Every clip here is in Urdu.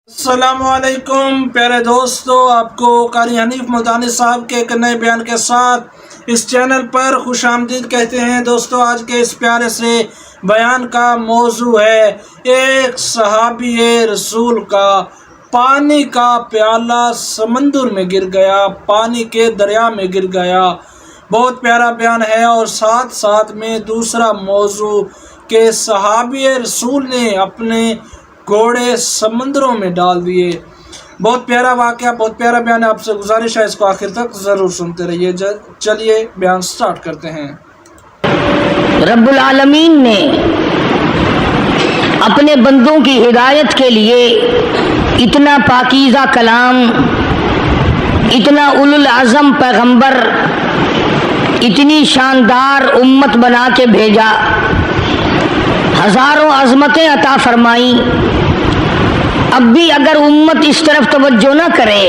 السلام علیکم پیارے دوستو، آپ کو قاری حنیف ملتانی صاحب کے ایک نئے بیان کے ساتھ اس چینل پر خوش آمدید کہتے ہیں۔ دوستو، آج کے اس پیارے سے بیان کا موضوع ہے ایک صحابی رسول کا پانی کا پیالہ سمندر میں گر گیا، پانی کے دریا میں گر گیا۔ بہت پیارا بیان ہے، اور ساتھ ساتھ میں دوسرا موضوع کہ صحابی رسول نے اپنے گھوڑے سمندروں میں ڈال دیے۔ بہت پیارا واقعہ، بہت پیارا بیان ہے، آپ سے گزارش ہے اس کو آخر تک ضرور سنتے رہیے۔ چلیے بیان سٹارٹ کرتے ہیں۔ رب العالمین نے اپنے بندوں کی ہدایت کے لیے اتنا پاکیزہ کلام، اتنا اولو العزم پیغمبر، اتنی شاندار امت بنا کے بھیجا، ہزاروں عظمتیں عطا فرمائیں۔ اب بھی اگر امت اس طرف توجہ نہ کرے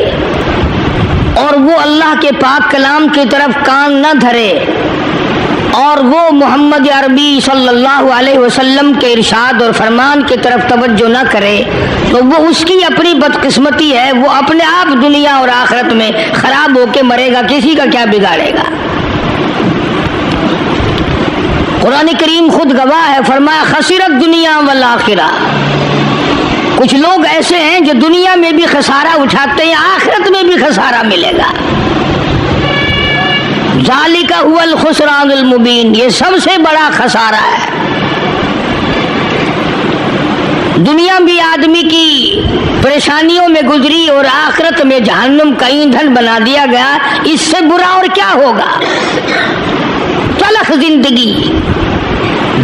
اور وہ اللہ کے پاک کلام کی طرف کان نہ دھرے اور وہ محمد عربی صلی اللہ علیہ وسلم کے ارشاد اور فرمان کی طرف توجہ نہ کرے، تو وہ اس کی اپنی بدقسمتی ہے، وہ اپنے آپ دنیا اور آخرت میں خراب ہو کے مرے گا، کسی کا کیا بگاڑے گا۔ قرآن کریم خود گواہ ہے، فرمایا خسرت دنیا والآخرہ۔ کچھ لوگ ایسے ہیں جو دنیا میں بھی خسارہ اٹھاتے ہیں، آخرت میں بھی خسارہ ملے گا۔ ذالک هو الخسران المبین، یہ سب سے بڑا خسارہ ہے۔ دنیا بھی آدمی کی پریشانیوں میں گزری اور آخرت میں جہنم کا ایندھن بنا دیا گیا، اس سے برا اور کیا ہوگا؟ تلخ زندگی،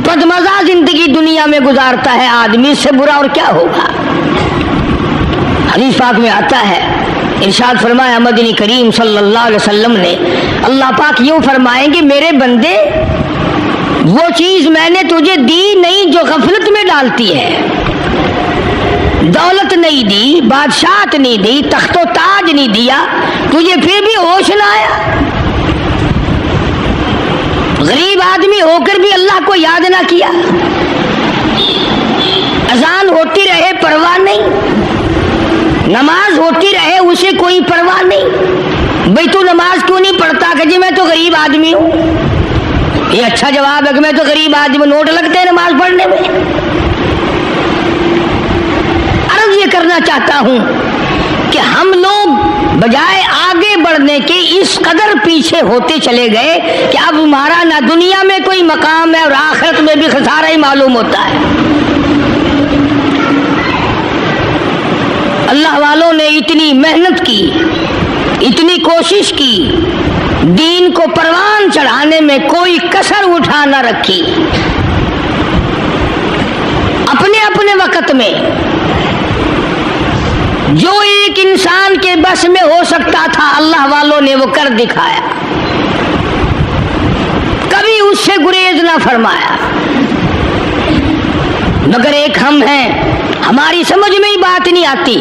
بدمزہ زندگی دنیا میں گزارتا ہے آدمی، اس سے برا اور کیا ہوگا؟ حدیث پاک میں آتا ہے، ارشاد فرمایا مدنی کریم صلی اللہ علیہ وسلم نے، اللہ پاک یوں فرمائیں گے میرے بندے، وہ چیز میں نے تجھے دی نہیں جو غفلت میں ڈالتی ہے۔ دولت نہیں دی، بادشاہت نہیں دی، تخت و تاج نہیں دیا، تجھے پھر بھی ہوش نہ آیا۔ غریب آدمی ہو کر بھی اللہ کو یاد نہ کیا، اذان ہوتی رہے پرواہ نہیں، نماز ہوتی رہے اسے کوئی پرواہ نہیں۔ بھئی تو نماز کیوں نہیں پڑھتا؟ کہ جی میں تو غریب آدمی ہوں۔ یہ اچھا جواب ہے کہ میں تو غریب آدمی، نوٹ لگتے ہیں نماز پڑھنے میں۔ عرض یہ کرنا چاہتا ہوں کہ ہم لوگ بجائے آگے بڑھنے کے اس قدر پیچھے ہوتے چلے گئے کہ اب ہمارا نہ دنیا میں کوئی مقام ہے اور آخرت میں بھی خسارہ ہی معلوم ہوتا ہے۔ اللہ والوں نے اتنی محنت کی، اتنی کوشش کی، دین کو پروان چڑھانے میں کوئی کسر اٹھا نہ رکھی۔ اپنے اپنے وقت میں جو ایک انسان کے بس میں ہو سکتا تھا، اللہ والوں نے وہ کر دکھایا، کبھی اس سے گریز نہ فرمایا۔ مگر ایک ہم ہیں، ہماری سمجھ میں ہی بات نہیں آتی،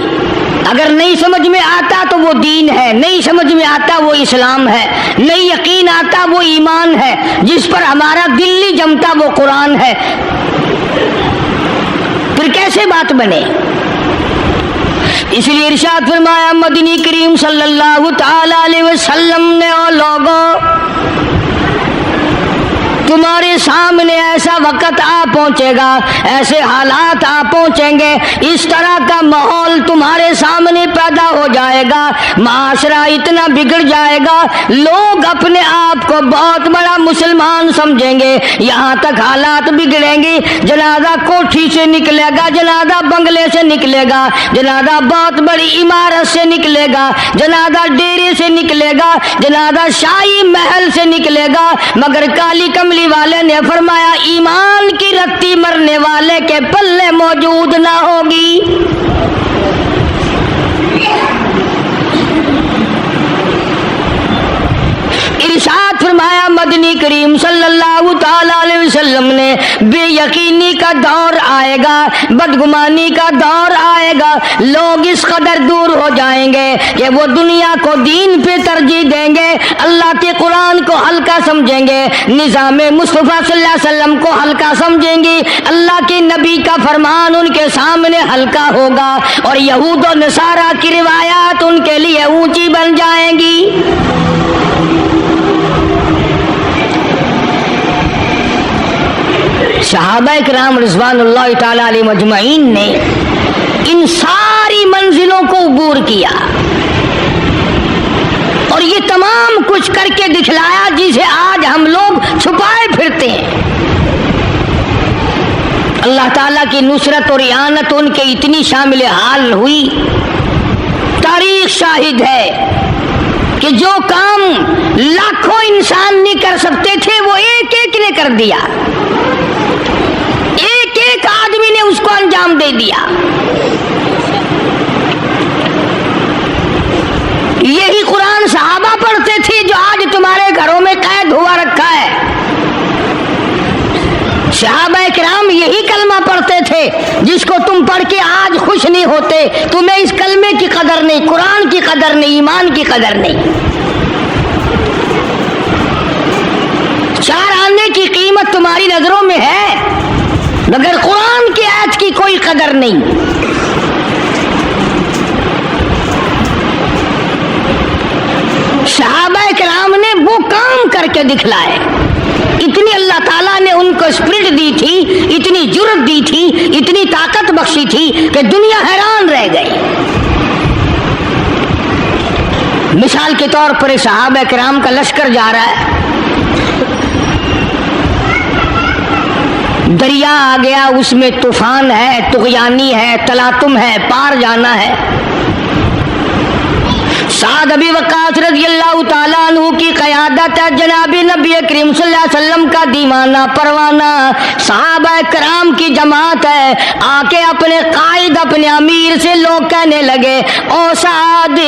اگر نہیں سمجھ میں آتا تو وہ دین ہے، نہیں سمجھ میں آتا وہ اسلام ہے، نہیں یقین آتا وہ ایمان ہے، جس پر ہمارا دل نہیں جمتا وہ قرآن ہے، پھر کیسے بات بنے؟ اس لیے ارشاد فرمایا مدنی کریم صلی اللہ تعالی علیہ وسلم نے، او لوگوں تمہارے سامنے ایسا وقت آ پہنچے گا، ایسے حالات آ پہنچیں گے، اس طرح کا ماحول تمہارے سامنے پیدا ہو جائے گا، معاشرہ اتنا بگڑ جائے گا، لوگ اپنے آپ کو بہت بڑا مسلمان سمجھیں گے، یہاں تک حالات بگڑیں گے، جنازہ کوٹھی سے نکلے گا، جنازہ بنگلے سے نکلے گا، جنازہ بہت بڑی عمارت سے نکلے گا، جنازہ ڈیرے سے نکلے گا، جنازہ شاہی محل سے نکلے گا، مگر کالی کملی والے نے فرمایا ایمان کی رتی مرنے والے کے پلے موجود نہ ہوگی۔ ارشاد فرمایا مدنی کریم صلی اللہ تعالی علیہ علیہ وسلم نے بے یقینی کا دور آئے گا، بدگمانی کا دور آئے گا، لوگ اس قدر دور ہو جائیں گے کہ وہ دنیا کو دین پہ ترجیح دیں گے، اللہ کے قرآن کو ہلکا سمجھیں گے، نظام مصطفیٰ صلی اللہ علیہ وسلم کو ہلکا سمجھیں گے، اللہ کے نبی کا فرمان ان کے سامنے ہلکا ہوگا اور یہود و نصارہ کی روایات ان کے لیے اونچی بن جائیں گی۔ صحابہ کرام رضوان اللہ تعالی علیہم اجمعین نے ان ساری منزلوں کو عبور کیا اور یہ تمام کچھ کر کے دکھلایا جسے آج ہم لوگ چھپائے پھرتے ہیں۔ اللہ تعالیٰ کی نصرت اور اعانت ان کے اتنی شامل حال ہوئی، تاریخ شاہد ہے کہ جو کام لاکھوں انسان نہیں کر سکتے تھے وہ ایک ایک نے کر دیا، ایک ایک آدمی نے اس کو انجام دے دیا۔ یہی قرآن صحابہ پڑھتے تھے جو آج تمہارے گھروں میں قید ہوا رکھا ہے، صحابہ کرام یہی کلمہ پڑھتے تھے جس کو تم پڑھ کے آج خوش نہیں ہوتے، تمہیں اس کلمے کی قدر نہیں، قرآن کی قدر نہیں، ایمان کی قدر نہیں۔ چار آنے کی قیمت تمہاری نظروں میں ہے مگر قرآن کی آیت کی کوئی قدر نہیں۔ صحابہ کرام نے وہ کام کر کے دکھلائے، اتنی اللہ تعالیٰ نے ان کو اسپرٹ دی تھی، اتنی جرت دی تھی، اتنی طاقت بخشی تھی کہ دنیا حیران رہ گئی۔ مثال کے طور پر صحابہ کرام کا لشکر جا رہا ہے، دریا آ گیا، اس میں طوفان ہے، طغیانی ہے، تلاطم ہے، پار جانا ہے۔ سعد ابی وقاص رضی اللہ تعالیٰ عنہ کی قیادت ہے، جناب نبی کریم صلی اللہ علیہ وسلم کا دیوانہ پروانہ صحابہ کرام کی جماعت ہے، آ کے اپنے قائد اپنے امیر سے لوگ کہنے لگے، او سعد،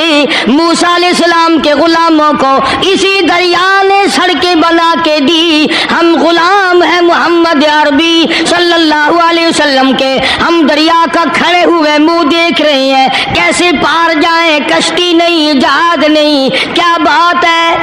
موسیٰ علیہ السلام کے غلاموں کو اسی دریا نے سڑکیں بنا کے دی، ہم غلام ہیں محمد عربی صلی اللہ علیہ وسلم کے، ہم دریا کا کھڑے ہوئے منہ دیکھ رہے ہیں، کیسے پار جائیں، کشتی نہیں، جہاد نہیں، کیا بات ہے۔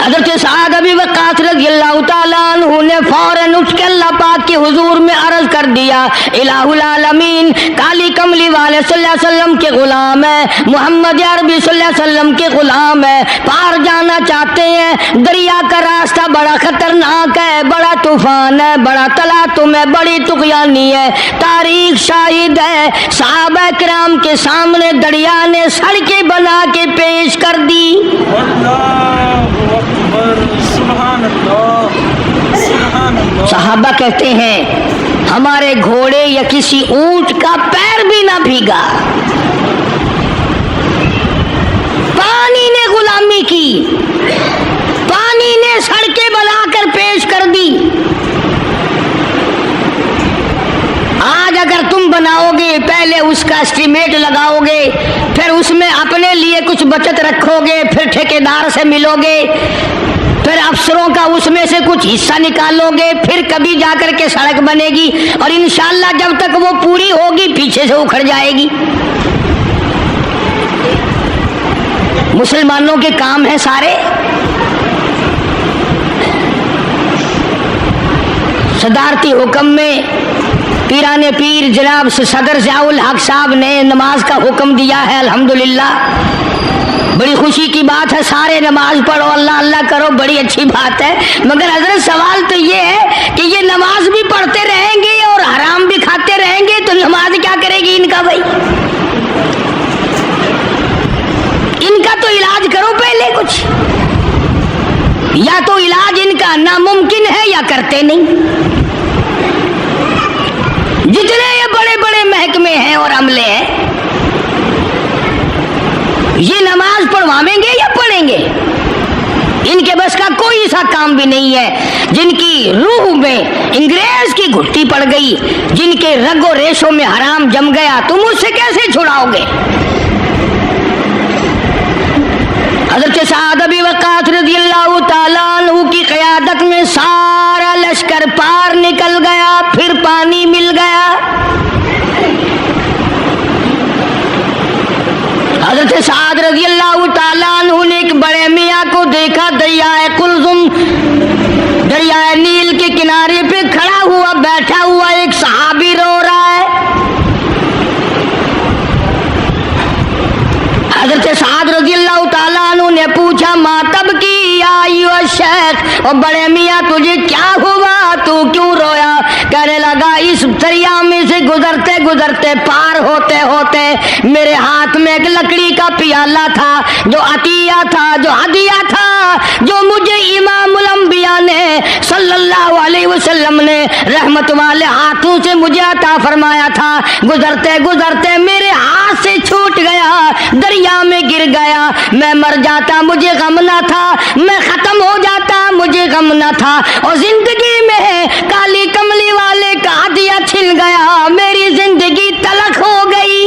حضرت سعد ابی وقاص رضی اللہ تعالیٰ عنہ نے فوراً اٹھ کے اللہ پاک کے حضور میں عرض کر دیا، الہ العالمین کالی کملی والے صلی اللہ علیہ وسلم کے غلام ہے، محمد عربی صلی اللہ علیہ وسلم کے غلام ہے، پار جانا چاہتے ہیں، دریا کا راستہ بڑا خطرناک ہے، بڑا طوفان ہے، بڑا تلاطم ہے، بڑی طغیانی ہے، تاریخ شاہد ہے صحابہ کرام کے سامنے دریا نے سڑکیں بنا کے پیش کر دی۔ صحابہ کہتے ہیں ہمارے گھوڑے یا کسی اونٹ کا پیر بھی نہ بھیگا، پانی نے غلامی کی، پانی نے سڑکیں بنا کر پیش کر دی۔ آج اگر تم بناؤ گے، پہلے اس کا اسٹیمیٹ لگاؤ گے، پھر اس میں اپنے لیے کچھ بچت رکھو گے، پھر ٹھیکیدار سے ملو گے، پھر افسروں کا اس میں سے کچھ حصہ نکالو گے، پھر کبھی جا کر کے سڑک بنے گی اور انشاءاللہ جب تک وہ پوری ہوگی پیچھے سے اکھڑ جائے گی۔ مسلمانوں کے کام ہیں سارے، صدارتی حکم میں پیران پیر جناب صدر ضیاء الحق صاحب نے نماز کا حکم دیا ہے، الحمدللہ بڑی خوشی کی بات ہے، سارے نماز پڑھو، اللہ اللہ کرو، بڑی اچھی بات ہے، مگر حضرت سوال تو یہ ہے کہ یہ نماز بھی پڑھتے رہیں گے اور حرام بھی کھاتے رہیں گے تو نماز کیا کرے گی ان کا؟ بھائی ان کا تو علاج کرو پہلے کچھ، یا تو علاج ان کا ناممکن ہے یا کرتے نہیں۔ جتنے یہ بڑے بڑے محکمے ہیں اور عملے ہیں، یہ نماز پڑھوائیں گے یا پڑھیں گے؟ ان کے بس کا کوئی ایسا کام بھی نہیں ہے۔ جن کی روح میں انگریز کی گھٹی پڑ گئی، جن کے رگ و ریشوں میں حرام جم گیا، تم اس سے کیسے چھڑاؤ گے؟ حضرت سعد بن وقاص رضی اللہ تعالیٰ عنہ کی قیادت میں سارا لشکر پار نکل گیا، پھر پانی مل گیا۔ حضرت سعد رضی اللہ تعالیٰ عنہ نے ایک بڑے میاں کو دیکھا، دریائے قلزم، دریائے نیل کے کنارے پہ کھڑا ہوا، بیٹھا ہوا ایک صحابی رو رہا ہے۔ حضرت سعد رضی اللہ تعالیٰ عنہ نے پوچھا، ماں تب کی یا ایھا الشیخ، اور بڑے میاں تجھے کیا ہوا، تو کیوں رویا؟ کہنے لگا اس دریا میں سے گزرتے گزرتے پار ہوتے ہوتے میرے ہاتھ میں ایک لکڑی کا پیالہ تھا، جو عطیہ تھا، جو ہدیہ تھا، جو مجھے امام الانبیاء نے صلی اللہ علیہ وسلم نے رحمت والے ہاتھوں سے مجھے عطا فرمایا تھا، گزرتے گزرتے میرے ہاتھ سے چھوٹ گیا، دریا میں گر گیا، میں مر جاتا مجھے غم نہ تھا، میں ختم ہو جاتا مجھے غم نہ تھا، اور زندگی میں کالی کملی والے کا ہدیہ چھن گیا، میری زندگی تلخ ہو گئی۔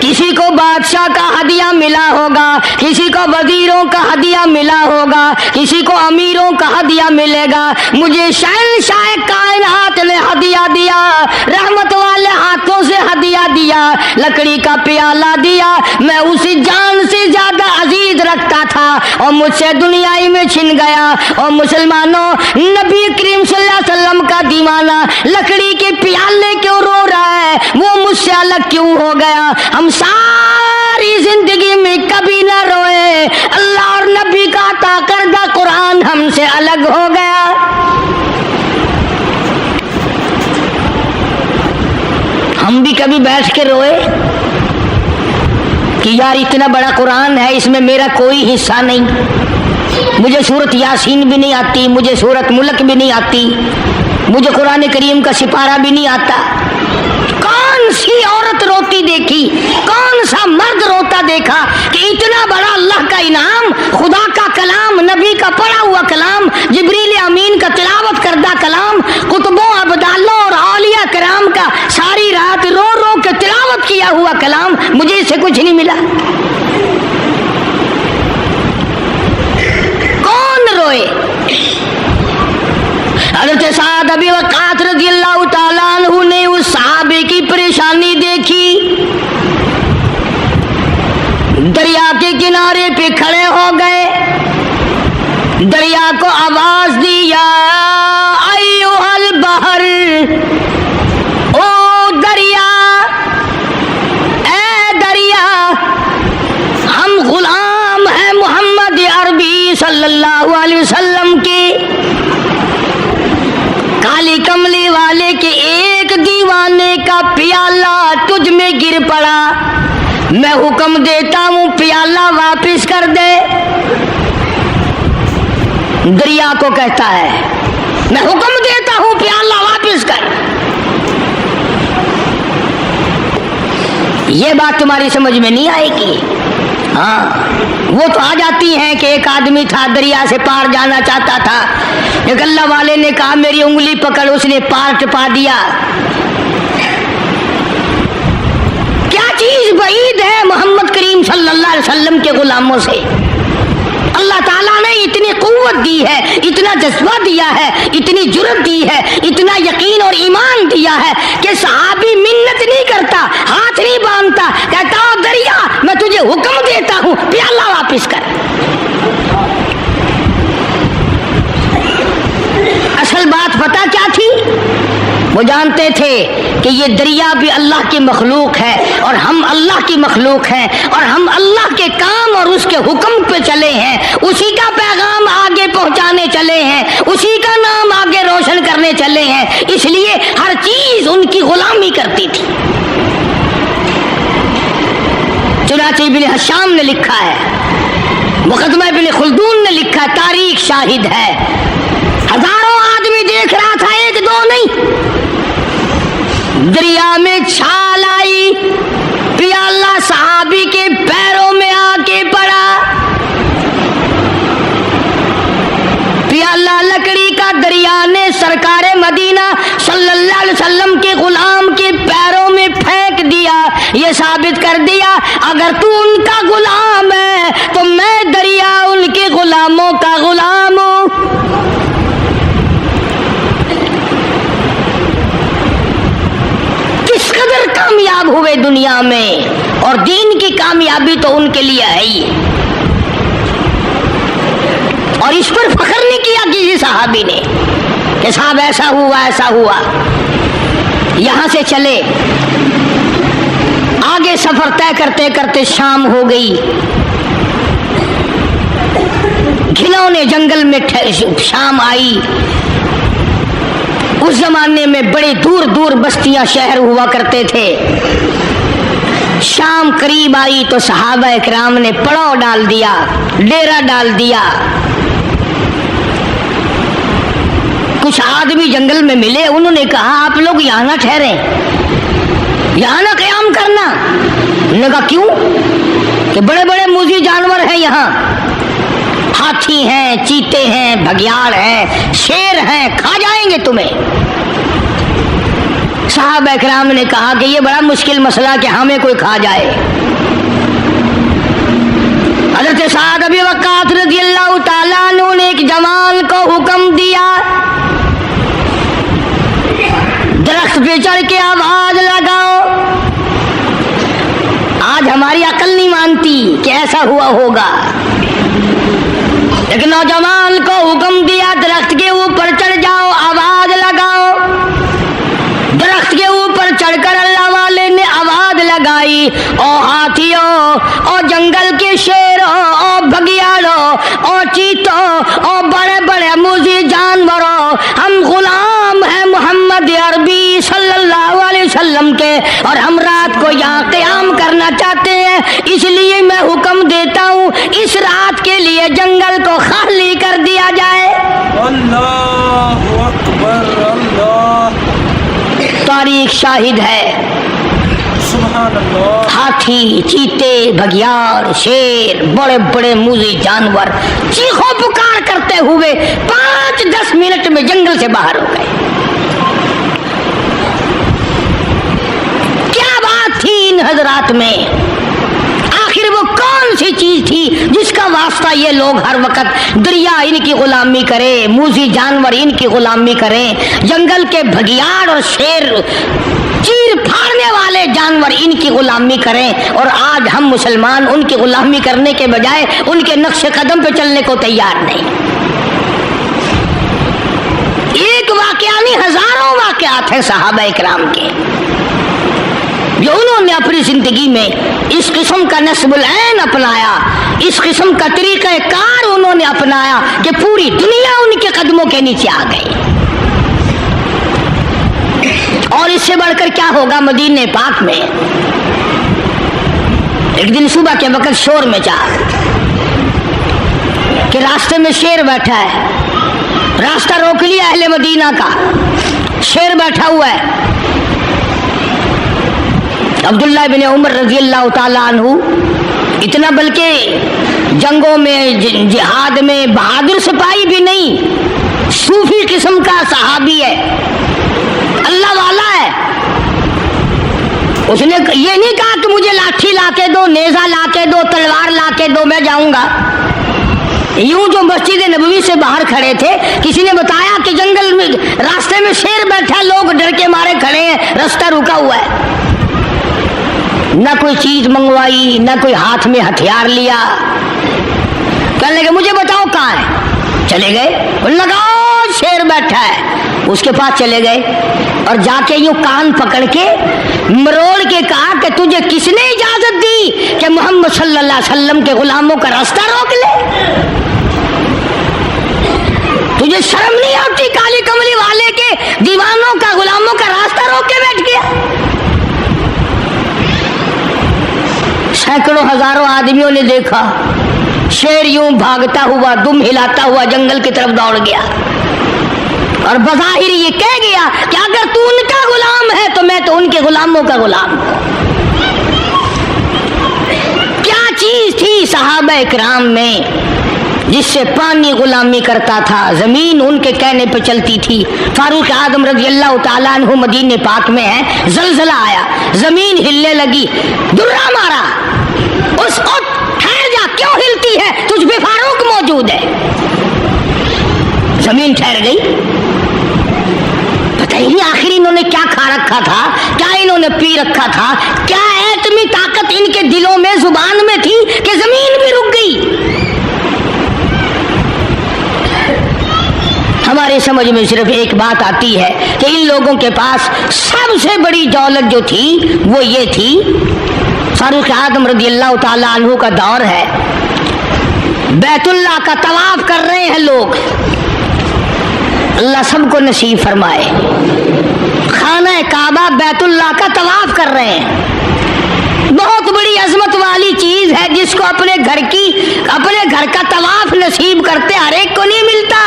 کسی کو بادشاہ کا ہدیہ ملا ہوگا، کسی کو وزیروں کا ہدیہ ملا ہوگا، کسی کو امیروں کا ہدیہ ملے گا، مجھے شہنشاہ کائنات نے ہدیہ دیا، رحمت والے ہاتھوں سے ہدیہ دیا، لکڑی کا پیالہ دیا، میں اسے جان سے زیادہ عزیز رکھتا تھا اور مجھ سے دنیائی میں چھن گیا۔ اور مسلمانوں، نبی کریم صلی اللہ علیہ وسلم کا دیوانہ لکڑی کے پیالے کیوں رو رہا ہے؟ وہ مجھ سے الگ کیوں ہو گیا؟ ہم ساری زندگی میں کبھی نہ روئے، اللہ اور نبی کا عطا کردہ قرآن ہم سے الگ ہو گیا۔ ہم بھی کبھی بیٹھ کے روئے کہ یار اتنا بڑا قرآن ہے، اس میں میرا کوئی حصہ نہیں، مجھے سورت یاسین بھی نہیں آتی، مجھے سورت ملک بھی نہیں آتی، مجھے قرآن کریم کا سپارہ بھی نہیں آتا۔ کون سی عورت روتی دیکھی، کون سا مرد روتا دیکھا کہ اتنا بڑا اللہ کا انعام، خدا کا کلام، نبی کا پڑھا ہوا کلام، جبریل امین کا تلاوت کردہ کلام، قطبوں، ابدالوں اور اولیاء کرام کا ساری رات رو رو کے تلاوت کیا ہوا کلام، مجھے اس سے کچھ نہیں ملا۔ کون روئے؟ حضرت سعد بن وقاص رضی اللہ تعالیٰ عنہ نے اس صحابی کی پریشانی دیکھی، دریا کے کنارے پہ کھڑے ہو گئے، دریا کو آواز دی، یا ایھا البحر، او دریا، اے دریا، ہم غلام ہیں محمد عربی صلی اللہ علیہ وسلم کے، کالی کملی والے کے ایک دیوانے کا پیالہ تجھ میں گر پڑا، میں حکم دیتا ہوں پیالہ واپس کر دے۔ دریا کو کہتا ہے میں حکم دیتا ہوں پیالہ واپس کر۔ یہ بات تمہاری سمجھ میں نہیں آئے گی۔ ہاں، وہ تو آ جاتی ہیں کہ ایک آدمی تھا دریا سے پار جانا چاہتا تھا، ایک اللہ والے نے کہا میری انگلی پکڑ، اس نے پار ٹپا دیا۔ کیا چیز بعید ہے محمد کریم صلی اللہ علیہ وسلم کے غلاموں سے؟ اللہ تعالیٰ نے اتنی قوت دی ہے، اتنا جذبہ دیا ہے، اتنی جرأت دی ہے، اتنا یقین اور ایمان دیا ہے کہ صحابی منت نہیں کرتا، ہاتھ نہیں باندھتا، کہتا ہوں دریا میں تجھے حکم دیتا ہوں پیالہ واپس کر۔ اصل بات پتہ کیا تھی؟ وہ جانتے تھے کہ یہ دریا بھی اللہ کی مخلوق ہے اور ہم اللہ کی مخلوق ہیں، اور ہم اللہ کے کام اور اس کے حکم پہ چلے ہیں، اسی کا پیغام آگے پہنچانے چلے ہیں، اسی کا نام آگے روشن کرنے چلے ہیں، اس لیے ہر چیز ان کی غلامی کرتی تھی۔ چنانچہ ابن حشام نے لکھا ہے، مقدمہ ابن خلدون نے لکھا، تاریخ شاہد ہے، ہزاروں آدمی دیکھ رہا تھا، ایک دو نہیں، دریا میں چھال آئی، پیالہ صحابی کے پیروں میں آ کے پڑا، پیالہ لکڑی کا دریا نے سرکار مدینہ صلی اللہ علیہ وسلم کے غلام کے پیروں میں پھینک دیا، یہ ثابت کر دیا اگر تو ان کا غلام ہے تو میں دریا ان کے غلاموں کا غلام ہوں۔ کس قدر کامیاب ہوئے دنیا میں، اور دین کی کامیابی تو ان کے لیے ہے ہی، اور اس پر فخر نہیں کیا کسی صحابی نے کہ صاحب ایسا ہوا ایسا ہوا۔ یہاں سے چلے، آگے سفر طے کرتے کرتے شام ہو گئی، گھنونے جنگل میں شام آئی۔ اس زمانے میں بڑے دور دور بستیاں شہر ہوا کرتے تھے۔ شام قریب آئی تو صحابہ اکرام نے پڑاؤ ڈال دیا، ڈیرا ڈال دیا۔ کچھ آدمی جنگل میں ملے، انہوں نے کہا آپ لوگ یہاں نہ ٹھہریں، یہاں نہ قیام کرنا۔ انہوں نے کہا کیوں؟ کہ بڑے بڑے موذی جانور ہیں یہاں، ہاتھی ہیں، چیتے ہیں، بھگیاڑ ہیں، شیر ہیں، کھا جائیں گے تمہیں۔ صحابہ اکرام نے کہا کہ یہ بڑا مشکل مسئلہ کہ ہمیں کوئی کھا جائے۔ حضرت سعد ابی وقاص رضی اللہ تعالیٰ عنہ نے ایک جوان کو حکم دیا درخت پہ چڑھ کے آواز لگاؤ۔ آج ہماری عقل نہیں مانتی کہ ایسا ہوا ہوگا، ایک نوجوان کو حکم دیا درخت کے اوپر چڑھ جاؤ، آواز لگاؤ۔ درخت کے اوپر چڑھ کر اللہ والے نے آواز لگائی، او ہاتھیوں، او جنگل کے شیروں، او بھگیاڑوں، او چیتوں، او بڑے بڑے موذی جانوروں، ہم غلام ہیں محمد عربی صلی اللہ علیہ وسلم کے، اور ہم رات کو یہاں قیام کرنا چاہتے ہیں، اس لیے میں حکم دیتا ہوں اس رات کے لیے جنگل کو خالی کر دیا جائے۔ اللہ اکبر، اللہ، تاریخ شاہد ہے۔ سبحان اللہ۔ ہاتھی، چیتے، بھگیاڑ، شیر، بڑے بڑے موذی جانور چیخو پکار کرتے ہوئے 5-10 منٹ میں جنگل سے باہر ہو گئے۔ کیا بات تھی ان حضرات میں؟ آخر وہ کون سی چیز تھی جس کا واسطہ یہ لوگ ہر وقت دریا ان کی غلامی کرے، موذی جانور ان کی غلامی کریں، جنگل کے بھگیاڑ اور شیر چیر پھاڑنے والے جانور ان کی غلامی کریں، اور آج ہم مسلمان ان کی غلامی کرنے کے بجائے ان کے نقش قدم پہ چلنے کو تیار نہیں۔ ایک واقعہ نہیں، ہزاروں واقعات ہیں صحابہ اکرام کے جو انہوں نے اپنی زندگی میں اس قسم کا نصب العین اپنایا، اس قسم کا طریقہ کار انہوں نے اپنایا کہ پوری دنیا ان کے قدموں کے نیچے آ گئی۔ اور اس سے بڑھ کر کیا ہوگا مدینہ پاک میں؟ ایک دن صبح کے وقت شور مچا کہ راستے میں شیر بیٹھا ہے، راستہ روک لیا اہل مدینہ کا، شیر بیٹھا ہوا ہے۔ عبداللہ بن عمر رضی اللہ تعالیٰ عنہ اتنا بلکہ جنگوں میں جہاد میں بہادر سپاہی بھی نہیں، صوفی قسم کا صحابی ہے، اللہ والا ہے۔ اس نے یہ نہیں کہا کہ مجھے لاٹھی لا کے دو، نیزہ لا کے دو، تلوار لا کے دو، میں جاؤں گا۔ یوں جو مسجد نبوی سے باہر کھڑے تھے، کسی نے بتایا کہ جنگل میں راستے میں شیر بیٹھا، لوگ ڈر کے مارے کھڑے ہیں، راستہ رکا ہوا ہے۔ نہ کوئی چیز منگوائی، نہ کوئی ہاتھ میں ہتھیار لیا، کہنے لگے مجھے بتاؤ کہاں ہے؟ چلے گئے، انہوں نے کہا شیر بیٹھا ہے، اس کے پاس چلے گئے اور جا کے یوں کان پکڑ کے مروڑ کے کہا کہ تجھے کس نے اجازت دی کہ محمد صلی اللہ علیہ وسلم کے غلاموں کا راستہ روک لے؟ تجھے شرم نہیں آتی کالی کملی والے کے دیوانوں کا غلاموں کا راستہ روک کے بیٹھ گیا؟ سینکڑوں ہزاروں آدمیوں نے دیکھا شیر یوں بھاگتا ہوا، دم ہلاتا ہوا جنگل کی طرف دوڑ گیا، اور بظاہر یہ کہہ گیا کہ اگر تو ان کا غلام ہے تو میں تو ان کے غلاموں کا غلام ہوں۔ کیا چیز تھی صحابہ اکرام میں جس سے پانی غلامی کرتا تھا، زمین ان کے کہنے پہ چلتی تھی۔ فاروق اعظم رضی اللہ تعالیٰ عنہ مدینے پاک میں ہے، زلزلہ آیا، زمین ہلنے لگی، درہ مارا، اس اٹھ ٹھہر جا، کیوں ہلتی ہے؟ تجھ پہ فاروق موجود ہے۔ زمین ٹھہر گئی، پتہ ہی نہیں آخر انہوں نے کیا کھا رکھا تھا، کیا انہوں نے پی رکھا تھا، کیا ایٹمی طاقت ان کے دلوں میں زبان میں تھی کہ زمین بھی رک گئی۔ ہمارے سمجھ میں صرف ایک بات آتی ہے کہ ان لوگوں کے پاس سب سے بڑی دولت جو تھی وہ یہ تھی۔ فاروق اعظم رضی اللہ تعالیٰ عنہ کا دور ہے، بیت اللہ کا طواف کر رہے ہیں لوگ، اللہ سب کو نصیب فرمائے، خانہ کعبہ بیت اللہ کا طواف کر رہے ہیں، بہت بڑی عظمت والی چیز ہے جس کو اپنے گھر کا طواف نصیب کرتے ہر ایک کو نہیں ملتا۔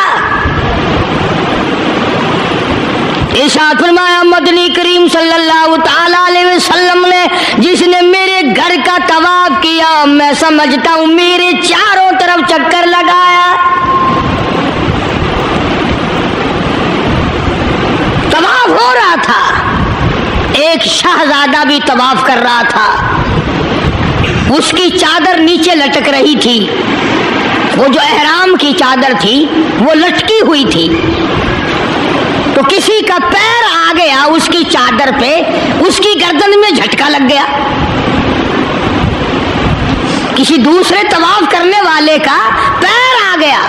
ارشاد فرمایا مدنی کریم صلی اللہ تعالی علیہ وسلم نے، جس نے میرے گھر کا طواف کیا میں سمجھتا ہوں میرے چاروں طرف چکر لگایا۔ طواف ہو رہا تھا، ایک شہزادہ بھی طواف کر رہا تھا، اس کی چادر نیچے لٹک رہی تھی، وہ جو احرام کی چادر تھی وہ لٹکی ہوئی تھی، تو کسی کا پیر آ گیا اس کی چادر پہ، اس کی گردن میں جھٹکا لگ گیا، کسی دوسرے طواف کرنے والے کا پیر آ گیا۔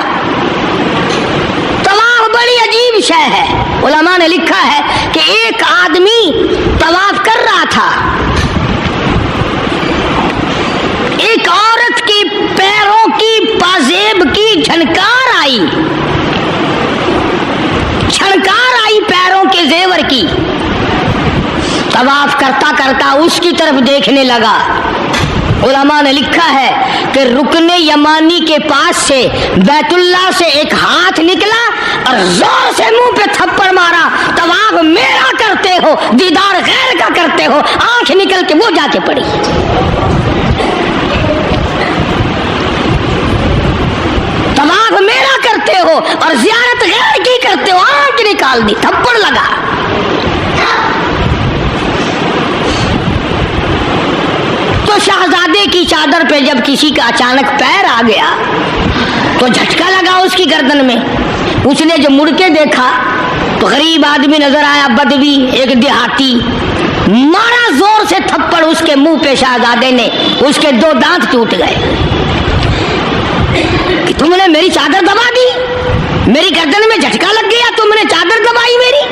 طواف بڑی عجیب شے ہے، علماء نے لکھا ہے کہ ایک آدمی طواف کر رہا تھا، ایک عورت کی پیروں کی پازیب کی جھنکار آئی، پیروں کے زیور کی، طواف کرتا کرتا اس کی طرف دیکھنے لگا۔ علماء نے لکھا ہے کہ رکن یمانی کے پاس سے بیت اللہ سے ایک ہاتھ نکلا اور زور سے منہ پہ تھپڑ مارا، طواف میرا کرتے ہو دیدار غیر کا کرتے ہو، آنکھ نکل کے وہ جا کے پڑی۔ طواف میرا کرتے ہو اور زیارت غیر کی کرتے ہو، آنکھ نکال دی، تھپڑ لگا۔ تو شہزادے کی چادر پہ جب کسی کا اچانک پیر آ گیا تو جھٹکا لگا اس کی گردن میں، اس نے جب مڑ کے دیکھا تو غریب آدمی نظر آیا، بدوی، ایک دیہاتی، مارا زور سے تھپڑ اس کے منہ پہ شہزادے نے، اس کے 2 دانت ٹوٹ گئے۔ کہ تم نے میری چادر دبا دی، میری گردن میں جھٹکا لگ گیا، تم نے چادر دبائی میری۔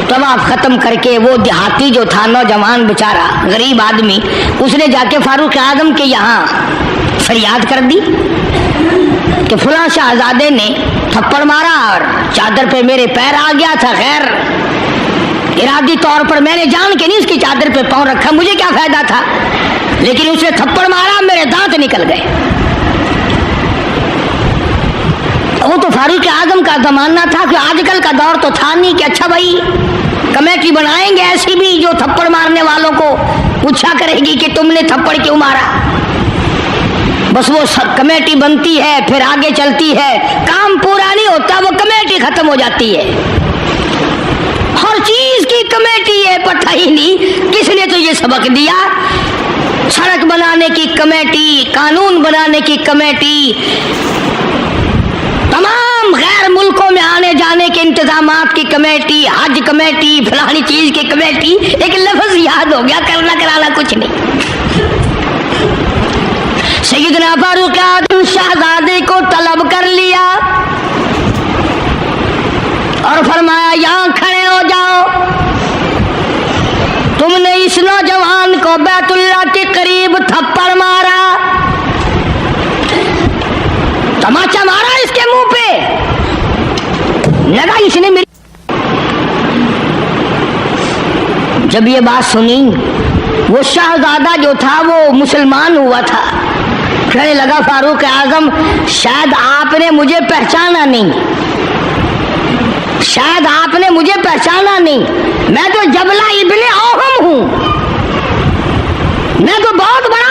طواف ختم کر کے وہ دیہاتی جو تھا، نوجوان بیچارہ غریب آدمی، اس نے جا کے فاروق اعظم کے یہاں فریاد کر دی کہ فلاں شہزادے نے تھپڑ مارا اور چادر پہ میرے پیر آ گیا تھا، خیر ارادی طور پر میں نے جان کے نہیں اس کی چادر پہ پاؤں رکھا، مجھے کیا فائدہ تھا، لیکن اس نے تھپڑ مارا، میرے دانت نکل گئے۔ وہ تو فاروق اعظم کا زمانہ تھا کہ آج کل کا دور تو تھا نہیں کہ اچھا بھائی کمیٹی بنائیں گے ایسی بھی جو تھپڑ مارنے والوں کو پوچھا کرے گی کہ تم نے تھپڑ کیوں مارا۔ بس وہ کمیٹی بنتی ہے، پھر آگے چلتی ہے، کام پورا نہیں ہوتا، وہ کمیٹی ختم ہو جاتی ہے۔ ہر چیز کی کمیٹی ہے، پتہ ہی نہیں کس نے تو یہ سبق دیا۔ سڑک بنانے کی کمیٹی، قانون بنانے کی کمیٹی، تمام غیر ملکوں میں آنے جانے کے انتظامات کی کمیٹی، حج کمیٹی، فلانی چیز کی کمیٹی، ایک لفظ یاد ہو گیا، کرنا کرانا کچھ نہیں۔ سیدنا فاروق اعظم شہزادے کو طلب کر لیا اور فرمایا یہاں کھڑے ہو جاؤ، تم نے اس نوجوان کو بیت اللہ کے قریب تھپڑ مارا، تماچا مارا اس کے منہ پہ، لگا اس نے میری۔ جب یہ بات سنی وہ شہزادہ جو تھا وہ مسلمان ہوا تھا، کہنے لگا فاروق اعظم شاید آپ نے مجھے پہچانا نہیں، شاید آپ نے مجھے پہچانا نہیں، میں تو جبلہ ابن اوہم ہوں، میں تو بہت بڑا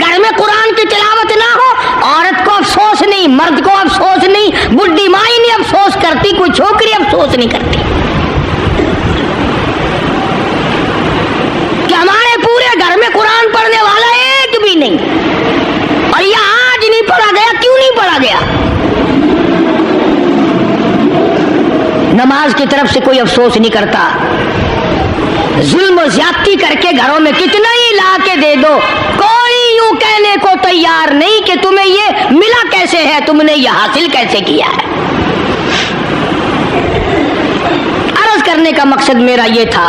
گھر میں قرآن کی تلاوت نہ ہو، عورت کو افسوس نہیں، مرد کو افسوس نہیں، بڈھی مائی نہیں افسوس کرتی، کوئی چھوکری افسوس نہیں کرتی کہ ہمارے پورے گھر میں قرآن پڑھنے والا ایک بھی نہیں، اور یہ آج نہیں پڑھا گیا، کیوں نہیں پڑھا گیا؟ نماز کی طرف سے کوئی افسوس نہیں کرتا، ظلم و زیادتی کر کے گھروں میں کتنا ہی لا کے دے دو، کوئی یوں کہنے کو تیار نہیں کہ تمہیں یہ ملا کیسے ہے، تم نے یہ حاصل کیسے کیا ہے۔ عرض کرنے کا مقصد میرا یہ تھا،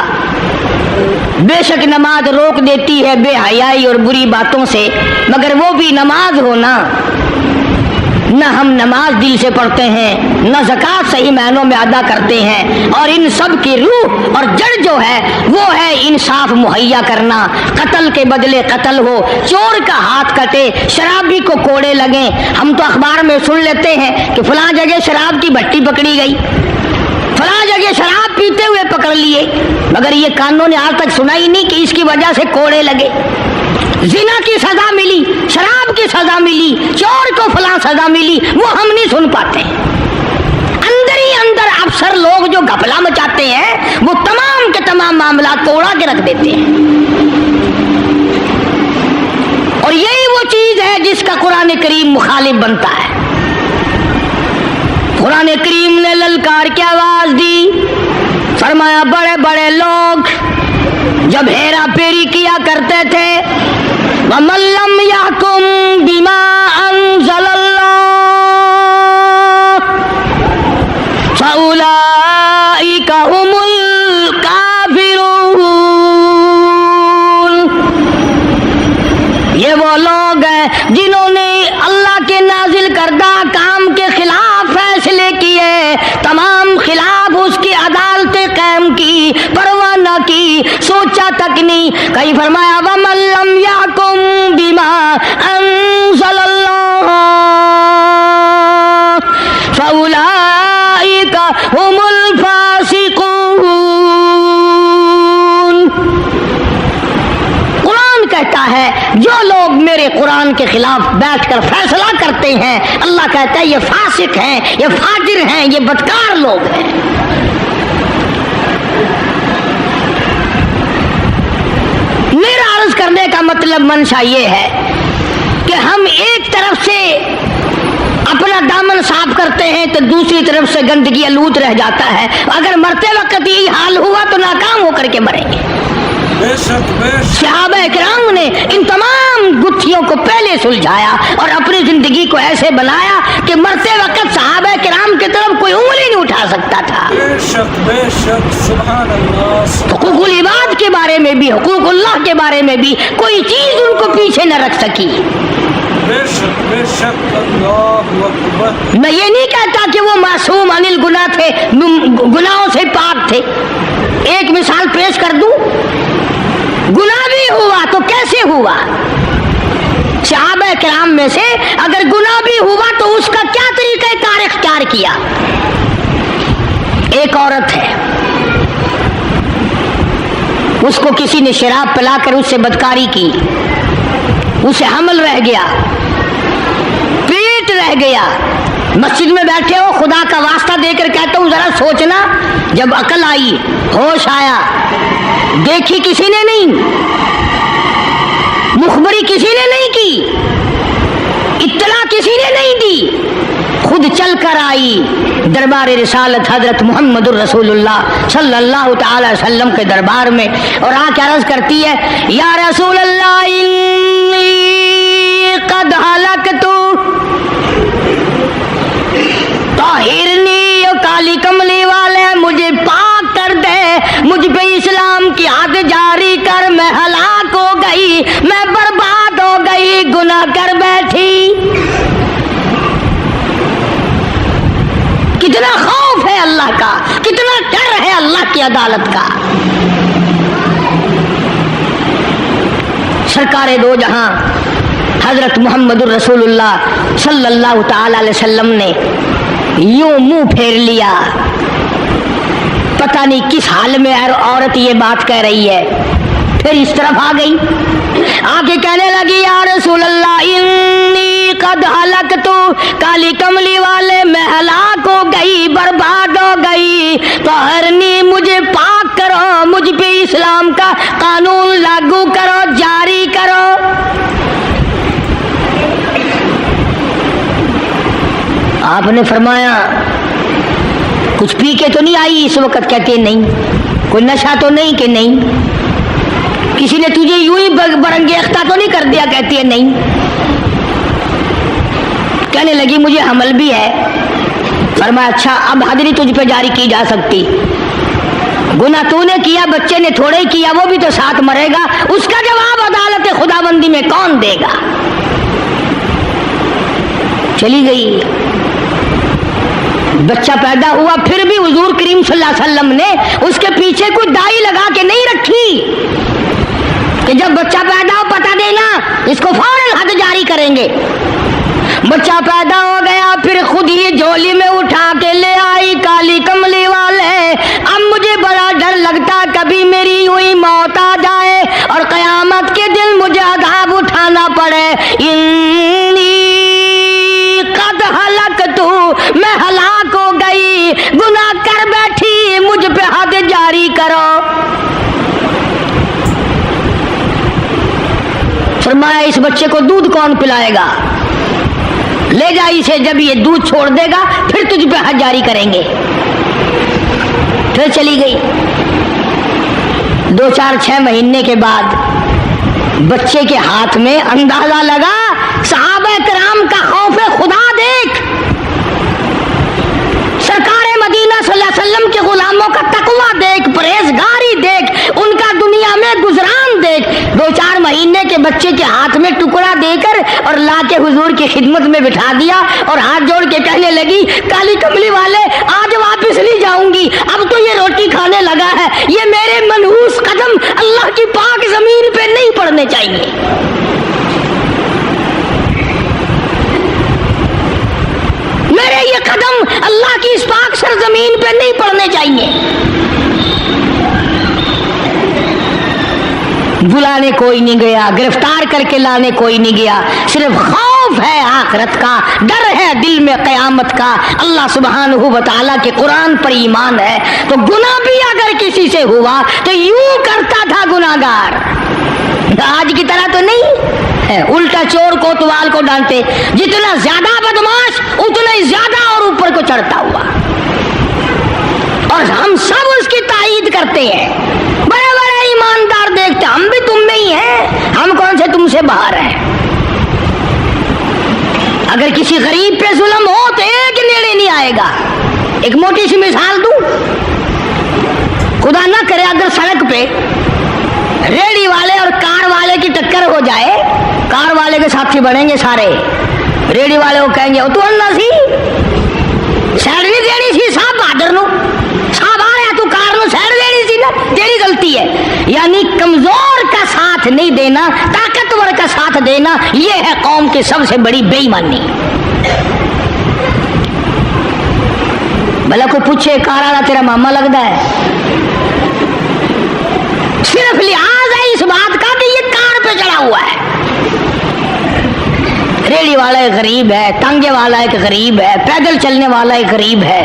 بے شک نماز روک دیتی ہے بے حیائی اور بری باتوں سے، مگر وہ بھی نماز ہو نا، نہ ہم نماز دل سے پڑھتے ہیں، نہ زکوٰۃ صحیح معنوں میں ادا کرتے ہیں، اور ان سب کی روح اور جڑ جو ہے وہ ہے انصاف مہیا کرنا، قتل کے بدلے قتل ہو، چور کا ہاتھ کٹے، شرابی کو کوڑے لگیں۔ ہم تو اخبار میں سن لیتے ہیں کہ فلاں جگہ شراب کی بھٹی پکڑی گئی، فلاں جگہ شراب پیتے ہوئے پکڑ لیے، مگر یہ کانوں نے آج تک سنا ہی نہیں کہ اس کی وجہ سے کوڑے لگے، زنا کی سزا ملی، شراب کی سزا ملی، چور کو فلاں سزا ملی، وہ ہم نہیں سن پاتے۔ اندر ہی اندر افسر لوگ جو گھپلا مچاتے ہیں وہ تمام کے تمام معاملات کو اڑا کے رکھ دیتے ہیں، اور یہی وہ چیز ہے جس کا قرآن کریم مخالف بنتا ہے۔ قرآن کریم نے للکار کی آواز دی، فرمایا بڑے بڑے لوگ جب ہیرا پھیری کیا کرتے تھے، وَمَن لَّمْ يَحْكُم بِمَا أَنزَلَ اللَّهُ فَأُولَٰئِكَ هُمُ الْكَافِرُونَ۔ یہ وہ لوگ ہیں جنہوں نے اللہ کے نازل کردہ کام کے خلاف فیصلے کیے، تمام خلاف اس کی عدالتیں قائم کی، پرواہ نہ کی، سوچا تک نہیں۔ کہیں فرمایا وَمَن لَّمْ يَحْكُم بِمَا أَنزَلَ اللَّهُ فَأُولَٰئِكَ هُمُ الْفَاسِقُونَ۔ قرآن کہتا ہے جو لوگ میرے قرآن کے خلاف بیٹھ کر فیصلہ کرتے ہیں، اللہ کہتا ہے یہ فاسق ہیں، یہ فاجر ہیں، یہ بدکار لوگ ہیں۔ میرا عرض کرنے کا مطلب منشا یہ ہے کہ ہم ایک طرف سے اپنا دامن صاف کرتے ہیں تو دوسری طرف سے گندگی آلود رہ جاتا ہے، اگر مرتے وقت یہی حال ہوا تو ناکام ہو کر کے مریں گے۔ صحابہ کرام نے ان تمام گتھیوں کو پہلے سلجھایا اور اپنی زندگی کو ایسے بنایا کہ مرتے وقت صحابہ کرام کی طرف کوئی انگلی نہیں اٹھا سکتا تھا۔ بے شک سبحان اللہ۔ حقوق العباد کے بارے میں بھی، حقوق اللہ کے بارے میں بھی کوئی چیز ان کو پیچھے نہ رکھ سکی۔ بے شک اللہ اکبر۔ میں یہ نہیں کہتا کہ وہ معصوم عن الگناہ تھے، گناہوں سے پاک تھے۔ ایک مثال پیش کر دوں، گناہ بھی ہوا تو کیسے ہوا؟ صحابہ کرام میں سے اگر گناہ بھی ہوا تو اس کا کیا طریقہ کار اختیار کیا؟ ایک عورت ہے، اس کو کسی نے شراب پلا کر اس سے بدکاری کی، اسے حمل رہ گیا، پیٹ رہ گیا، مسجد میں بیٹھے ہو، خدا کا واسطہ دے کر کہتا ہوں ذرا سوچنا، جب عقل آئی، ہوش آیا، دیکھی کسی نے نہیں، مخبری کسی نے نہیں کی، اطلاع کسی نے نہیں دی، خود چل کر آئی دربار رسالت حضرت محمد الرسول اللہ صلی اللہ تعالی وسلم کے دربار میں، اور آ کے عرض کرتی ہے یا رسول اللہ انی قد ہلکت طاہرنی، کالی کملی والے مجھے پاک کر دے، مجھ پہ اسلام کی حد جاری کر، میں ہلاک ہو گئی، میں برباد ہو گئی، گناہ کر بیٹھی۔ کتنا خوف ہے اللہ کا، کتنا ڈر ہے اللہ کی عدالت کا۔ سرکار دو جہاں حضرت محمد الرسول اللہ صلی اللہ تعالی علیہ وسلم نے یوں منہ پھیر لیا، پتہ نہیں کس حال میں عورت یہ بات کہہ رہی ہے، پھر اس طرف آ گئی، آگے کہنے لگی یا رسول اللہ انی قد ہلکتو، کالی کملی والے میں ہلاک ہو گئی، برباد ہو گئی، طہرنی مجھے پاک کرو، مجھ پہ اسلام کا قانون لاگو کرو، جاری کرو۔ آپ نے فرمایا کچھ پی کے تو نہیں آئی اس وقت؟ کہتی ہے نہیں۔ کوئی نشہ تو نہیں؟ کہ نہیں۔ کسی نے تجھے یوں ہی برنگیختہ تو نہیں کر دیا؟ کہتی ہے نہیں۔ کہنے لگی مجھے حمل بھی ہے۔ فرمایا اچھا اب حد نہیں تجھ پہ جاری کی جا سکتی، گناہ تو نے کیا، بچے نے تھوڑے ہی کیا، وہ بھی تو ساتھ مرے گا، اس کا جواب عدالت خداوندی میں کون دے گا؟ چلی گئی، بچہ پیدا ہوا، پھر بھی حضور کریم صلی اللہ علیہ وسلم نے اس کے پیچھے کوئی دائی لگا کے نہیں رکھی کہ جب بچہ پیدا ہو پتہ دینا، اس کو فوراً حد جاری کریں گے۔ بچہ پیدا ہو گیا، پھر خود ہی جھولی میں اٹھا کے لے آئی کالی کملی والے۔ اب مجھے بڑا ڈر لگتا کبھی میری یوں ہی موت آ جائے اور قیامت کے دن مجھے عذاب اٹھانا پڑے۔ انی قد ہلکتو، میں ہلاک ہو گئی، گناہ کر بیٹھی، مجھ پہ حد جاری کرو۔ فرمایا اس بچے کو دودھ کون پلائے گا؟ لے جا اسے، جب یہ دودھ چھوڑ دے گا پھر تجھ پہ حد جاری کریں گے۔ پھر چلی گئی، 2-4-6 مہینے کے بعد بچے کے ہاتھ میں اندازہ لگا، صحابہ کرام کا خوف خدا دیکھ، سرکار مدینہ صلی اللہ علیہ وسلم کے غلاموں کا تقویٰ دیکھ، پرہیزگاری دیکھ، ان کا دنیا میں گزران دیکھ۔ 2-4 مہینے کے بچے کے ہاتھ میں ٹکڑا دے کر اور لا کے حضور کی خدمت میں بٹھا دیا اور ہاتھ جوڑ کے کہنے لگی کالی کملی والے آج واپس نہیں جاؤں گی، اب تو یہ روٹی کھانے لگا ہے، یہ میرے منحوس قدم اللہ کی پاک زمین پہ نہیں پڑنے چاہیے۔ میرے یہ قدم اللہ کی اس پاک سرزمین پہ نہیں پڑنے چاہیے۔ بلانے کوئی نہیں گیا، گرفتار کر کے لانے کوئی نہیں گیا، صرف خوف ہے آخرت کا، ڈر ہے دل میں قیامت کا، اللہ سبحانہ و تعالیٰ کے قرآن پر ایمان ہے۔ تو گناہ بھی اگر کسی سے ہوا تو یوں کرتا تھا گناہگار، آج کی طرح تو نہیں الٹا چور کوتوال کو ڈانٹے، جتنا زیادہ بدماش اتنا ہی زیادہ اور اوپر کو چڑھتا ہوا، اور ہم سب اس کی تائید کرتے ہیں۔ بڑے بڑے ایماندار دیکھتے ہم بھی تم میں ہی ہیں، ہم کون سے تم سے باہر ہیں۔ اگر کسی غریب پہ ظلم ہو تو ایک نیڑے نہیں آئے گا۔ ایک موٹی سی مثال دوں، خدا نہ کرے اگر سڑک پہ ریڑی والے اور کار والے کی ٹکر ہو جائے، کار والے کے ساتھی بنیں گے سارے، ریڑی والے کو کہیں گے تو اللہ سی سیڈ نہیں دینی سی، صاحب بہادر نو صاحب آ رہا تو کار نو سیڈ دینی سی نا، تیری غلطی ہے۔ یعنی کمزور کا ساتھ نہیں دینا، طاقتور کا ساتھ دینا، یہ ہے قوم کی سب سے بڑی بے ایمانی۔ بھلا کوئی پوچھے کار والا تیرا ماما لگتا ہے، صرف لحاظ ہے اس بات کا کہ یہ کار پہ چڑھا ہوا ہے۔ ریڑی والا ایک غریب ہے، ٹانگے والا ایک غریب ہے، پیدل چلنے والا ایک غریب ہے۔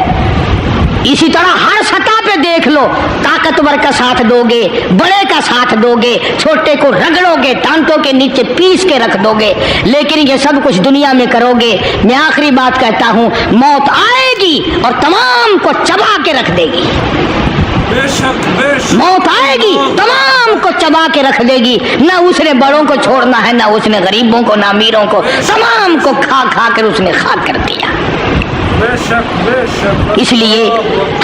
اسی طرح ہر سطح پہ دیکھ لو، طاقتور کا ساتھ دو گے، بڑے کا ساتھ دو گے، چھوٹے کو رگڑو گے، ٹانٹوں کے نیچے پیس کے رکھ دو گے، لیکن یہ سب کچھ دنیا میں کرو گے، میں آخری بات کہتا ہوں، موت آئے گی اور تمام کو چبا کے رکھ دے گی۔ موت آئے گی تمام کو چبا کے رکھ دے گی، نہ اس نے بڑوں کو چھوڑنا ہے، نہ اس نے غریبوں کو، نہ امیروں کو، تمام کو کھا کھا کر اس نے خاک کر دیا۔ اس لیے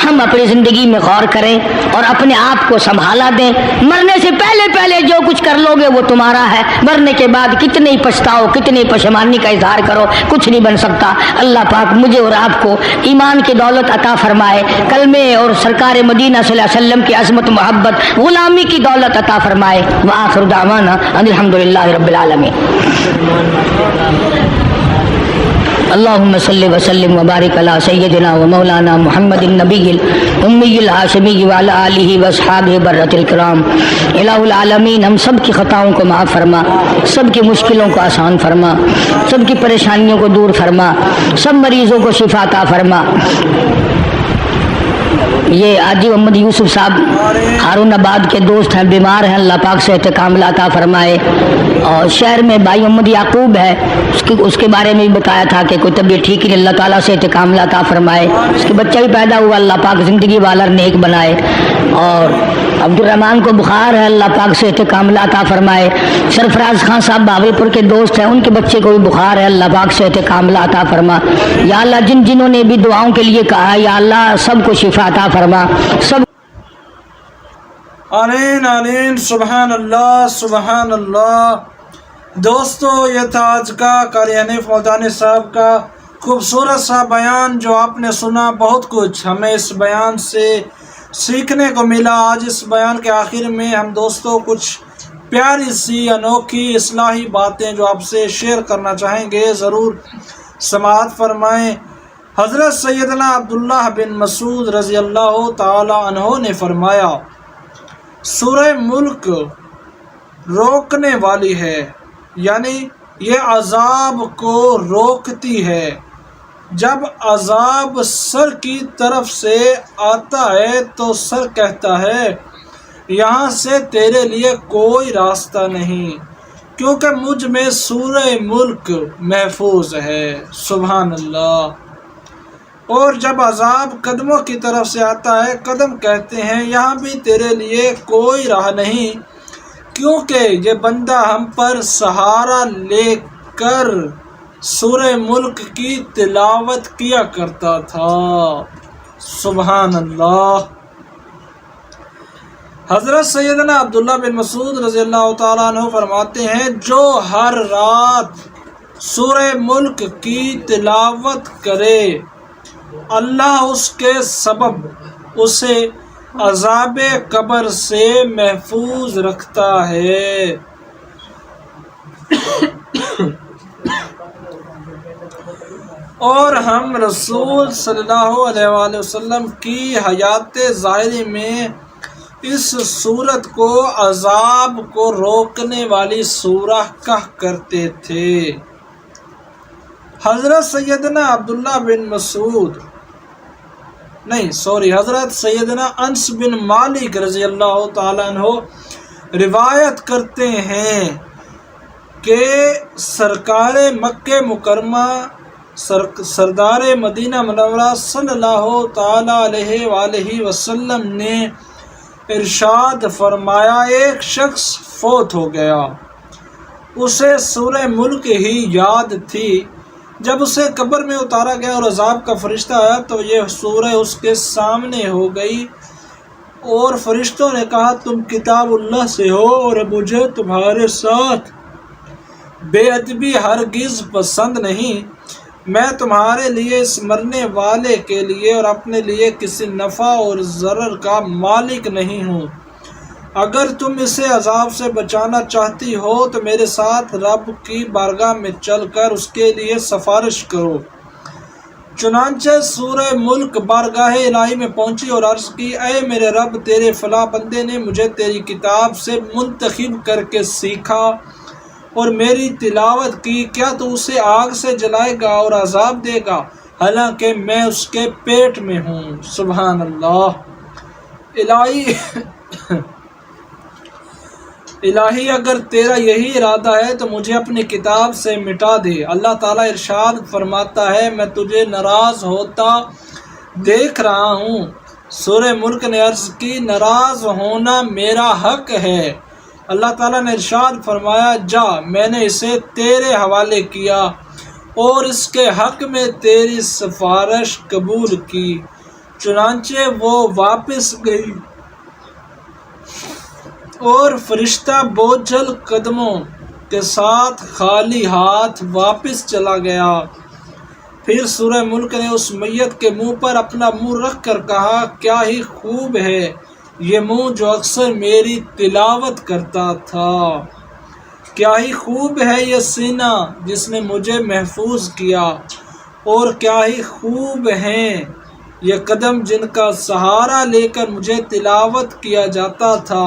ہم اپنی زندگی میں غور کریں اور اپنے آپ کو سنبھالا دیں۔ مرنے سے پہلے پہلے جو کچھ کر لو گے وہ تمہارا ہے، مرنے کے بعد کتنے ہی پچھتاؤ، کتنی پشیمانی کا اظہار کرو، کچھ نہیں بن سکتا۔ اللہ پاک مجھے اور آپ کو ایمان کی دولت عطا فرمائے، کلمے اور سرکار مدینہ صلی اللہ علیہ وسلم کی عظمت محبت غلامی کی دولت عطا فرمائے۔ وآخر دعوانا ان الحمدللہ رب العالمین۔ اللہم صلی وسلم وبارک علی سیدنا و مولانا محمد النبی الامی الہاشمی وعلی آلہ واصحابہ برۃ الکرام۔ الہ العالمین ہم سب کی خطاؤں کو معاف فرما، سب کی مشکلوں کو آسان فرما، سب کی پریشانیوں کو دور فرما، سب مریضوں کو شفا عطا فرما۔ یہ حاجی محمد یوسف صاحب ہارون آباد کے دوست ہیں، بیمار ہیں، اللہ پاک صحت کاملہ عطا فرمائے۔ اور شہر میں بھائی محمد یعقوب ہے، اس کے بارے میں بھی بتایا تھا کہ کوئی طبیعت ٹھیک نہیں، اللہ تعالیٰ صحت کاملہ عطا فرمائے۔ اس کے بچہ بھی پیدا ہوا، اللہ پاک زندگی والا نیک بنائے۔ اور عبد الرحمن کو بخار ہے، اللہ پاک صحت کاملہ عطا فرمائے۔ سرفراز خان صاحب بھاوی پور کے دوست ہیں، ان کے بچے کو بھی بخار ہے، اللہ پاک صحت کاملہ عطا فرما۔ یا اللہ جنہوں نے بھی دعاؤں کے لیے کہا، یا اللہ سب کو شفا عطا فرما، سب آمین آمین، سبحان اللہ سبحان اللہ۔ دوستو یہ تھا آج کا قاری حنیف ملتانی صاحب کا خوبصورت سا بیان جو آپ نے سنا۔ بہت کچھ ہمیں اس بیان سے سیکھنے کو ملا۔ آج اس بیان کے آخر میں ہم دوستو کچھ پیاری سی انوکھی اصلاحی باتیں جو آپ سے شیئر کرنا چاہیں گے، ضرور سماعت فرمائیں۔ حضرت سیدنا عبداللہ بن مسعود رضی اللہ تعالی عنہ نے فرمایا، سورہ ملک روکنے والی ہے، یعنی یہ عذاب کو روکتی ہے۔ جب عذاب سر کی طرف سے آتا ہے تو سر کہتا ہے یہاں سے تیرے لیے کوئی راستہ نہیں، کیونکہ مجھ میں سورہ ملک محفوظ ہے۔ سبحان اللہ۔ اور جب عذاب قدموں کی طرف سے آتا ہے، قدم کہتے ہیں یہاں بھی تیرے لیے کوئی راہ نہیں، کیونکہ یہ بندہ ہم پر سہارا لے کر سورہ ملک کی تلاوت کیا کرتا تھا۔ سبحان اللہ۔ حضرت سیدنا عبداللہ بن مسعود رضی اللہ تعالیٰ عنہ فرماتے ہیں، جو ہر رات سورہ ملک کی تلاوت کرے، اللہ اس کے سبب اسے عذاب قبر سے محفوظ رکھتا ہے۔ اور ہم رسول صلی اللہ علیہ وآلہ وسلم کی حیات ظاہری میں اس سورت کو عذاب کو روکنے والی سورہ کہا کرتے تھے۔ حضرت سیدنا عبداللہ بن مسعود حضرت سیدنا انس بن مالک رضی اللہ تعالیٰ عنہ روایت کرتے ہیں کہ سرکار مکہ مکرمہ سردار مدینہ منورہ صلی اللہ تعالیٰ علیہ وآلہ وسلم نے ارشاد فرمایا، ایک شخص فوت ہو گیا، اسے سورہ ملک ہی یاد تھی۔ جب اسے قبر میں اتارا گیا اور عذاب کا فرشتہ آیا تو یہ سورہ اس کے سامنے ہو گئی، اور فرشتوں نے کہا تم کتاب اللہ سے ہو اور مجھے تمہارے ساتھ بے ادبی ہرگز پسند نہیں۔ میں تمہارے لیے اس مرنے والے کے لیے اور اپنے لیے کسی نفع اور ضرر کا مالک نہیں ہوں۔ اگر تم اسے عذاب سے بچانا چاہتی ہو تو میرے ساتھ رب کی بارگاہ میں چل کر اس کے لیے سفارش کرو۔ چنانچہ سورہ ملک بارگاہ الہی میں پہنچی اور عرض کی، اے میرے رب، تیرے فلاں بندے نے مجھے تیری کتاب سے منتخب کر کے سیکھا اور میری تلاوت کی، کیا تو اسے آگ سے جلائے گا اور عذاب دے گا حالانکہ میں اس کے پیٹ میں ہوں؟ سبحان اللہ۔ الہی اگر تیرا یہی ارادہ ہے تو مجھے اپنی کتاب سے مٹا دے۔ اللہ تعالیٰ ارشاد فرماتا ہے، میں تجھے ناراض ہوتا دیکھ رہا ہوں۔ سورہ ملک نے عرض کی، ناراض ہونا میرا حق ہے۔ اللہ تعالیٰ نے ارشاد فرمایا، جا، میں نے اسے تیرے حوالے کیا اور اس کے حق میں تیری سفارش قبول کی۔ چنانچہ وہ واپس گئی اور فرشتہ بوجھل قدموں کے ساتھ خالی ہاتھ واپس چلا گیا۔ پھر سورہ ملک نے اس میت کے منہ پر اپنا منہ رکھ کر کہا، کیا ہی خوب ہے یہ منہ جو اکثر میری تلاوت کرتا تھا، کیا ہی خوب ہے یہ سینہ جس نے مجھے محفوظ کیا، اور کیا ہی خوب ہیں یہ قدم جن کا سہارا لے کر مجھے تلاوت کیا جاتا تھا۔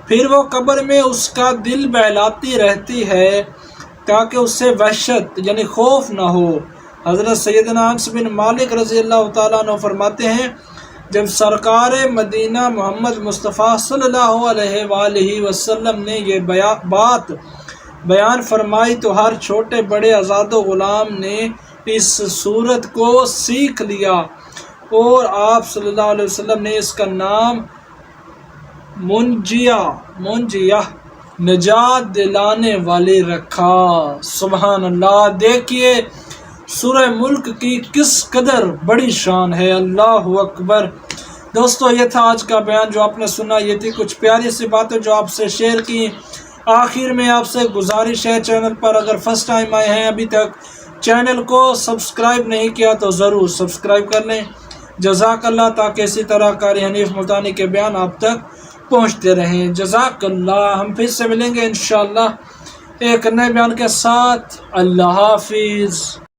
پھر وہ قبر میں اس کا دل بہلاتی رہتی ہے تاکہ اس سے وحشت یعنی خوف نہ ہو۔ حضرت سیدنا انس بن مالک رضی اللہ تعالیٰ عنہ فرماتے ہیں جب سرکار مدینہ محمد مصطفیٰ صلی اللہ علیہ وآلہ وسلم نے یہ بات بیان فرمائی تو ہر چھوٹے بڑے آزاد و غلام نے اس صورت کو سیکھ لیا اور آپ صلی اللہ علیہ وسلم نے اس کا نام منجیہ نجات دلانے والی رکھا۔ سبحان اللہ، دیکھیے سورہ ملک کی کس قدر بڑی شان ہے، اللہ اکبر۔ دوستو یہ تھا آج کا بیان جو آپ نے سنا، یہ تھی کچھ پیاری سی باتیں جو آپ سے شیئر کی۔ آخر میں آپ سے گزارش ہے چینل پر اگر فرسٹ ٹائم آئے ہیں ابھی تک چینل کو سبسکرائب نہیں کیا تو ضرور سبسکرائب کر لیں۔ جزاک اللہ، تاکہ اسی طرح قاری حنیف ملتانی کے بیان آپ تک پہنچتے رہیں۔ جزاک اللہ، ہم پھر سے ملیں گے انشاءاللہ ایک نئے بیان کے ساتھ۔ اللہ حافظ۔